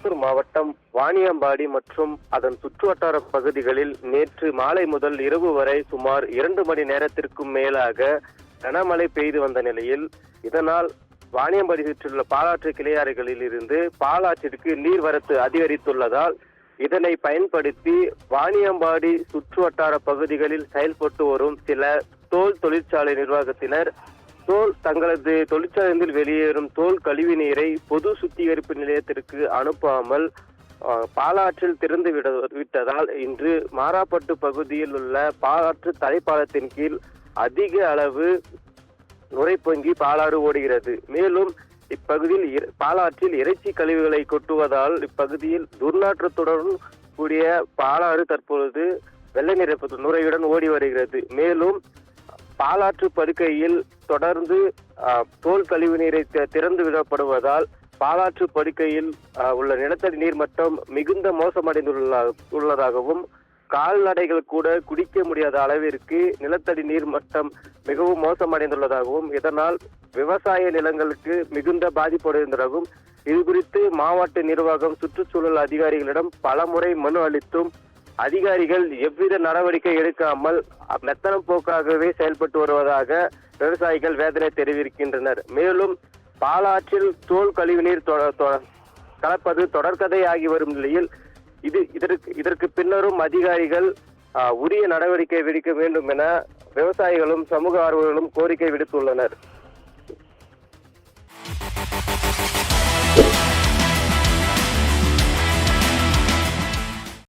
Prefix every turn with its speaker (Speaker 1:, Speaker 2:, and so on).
Speaker 1: திருப்பத்தூர் மாவட்டம் வாணியம்பாடி மற்றும் அதன் சுற்றுவட்டார பகுதிகளில் நேற்று மாலை முதல் இரவு வரை சுமார் 2 மணி நேரத்திற்கும் மேலாக கனமழை பெய்து வந்த நிலையில் இதனால் வாணியம்பாடி சுற்றியுள்ள பாலாற்று கிளையாறுகளில் இருந்து பாலாற்றிற்கு நீர்வரத்து அதிகரித்துள்ளதால் இதனை பயன்படுத்தி வாணியம்பாடி சுற்றுவட்டார பகுதிகளில் செயல்பட்டு வரும் சில தோல் தொழிற்சாலை நிர்வாகத்தினர் தங்களது தொழிற்சாலையில் வெளியேறும் தோல் கழிவு நீரை பொது சுத்திகரிப்பு நிலையத்திற்கு அனுப்பாமல் பாலாற்றில் திறந்து விட்டதால் இன்று மாராப்பட்டு பகுதியில் உள்ள பாலாற்று தலைப்பாலத்தின் கீழ் அதிக அளவு நுரை பொங்கி பாலாறு ஓடுகிறது. மேலும் இப்பகுதியில் பாலாற்றில் இறைச்சி கழிவுகளை கொட்டுவதால் இப்பகுதியில் துர்நாற்றத்துடன் கூடிய பாலாறு தற்பொழுது வெள்ளை நிற நுரையுடன் ஓடி வருகிறது. மேலும் பாலாற்று படுக்கையில் தொடர்ந்து தோல் கழிவு நீரை திறந்து விடப்படுவதால் பாலாற்று படுக்கையில் உள்ள நிலத்தடி நீர் மட்டம் மிகுந்த மோசமடைந்துள்ளதாகவும் கால்நடைகள் கூட குடிக்க முடியாத அளவிற்கு நிலத்தடி நீர் மட்டம் மிகவும் மோசமடைந்துள்ளதாகவும் இதனால் விவசாய நிலங்களுக்கு மிகுந்த பாதிப்படைந்ததாகவும் இது குறித்து மாவட்ட நிர்வாகம் சுற்றுச்சூழல் அதிகாரிகளிடம் பலமுறை மனு அளித்தும் அதிகாரிகள் எவ்வித நடவடிக்கை எடுக்காமல் மெத்தனம் போக்காகவே செயல்பட்டு வருவதாக விவசாயிகள் வேதனை தெரிவிக்கின்றனர். மேலும் பாலாற்றில் தோல் கழிவுநீர் கலப்பது தொடர்கதையாகி வரும் நிலையில் இதற்கு பின்னரும் அதிகாரிகள் உரிய நடவடிக்கை எடுக்க வேண்டும் என விவசாயிகளும் சமூக ஆர்வலர்களும் கோரிக்கை விடுத்துள்ளனர்.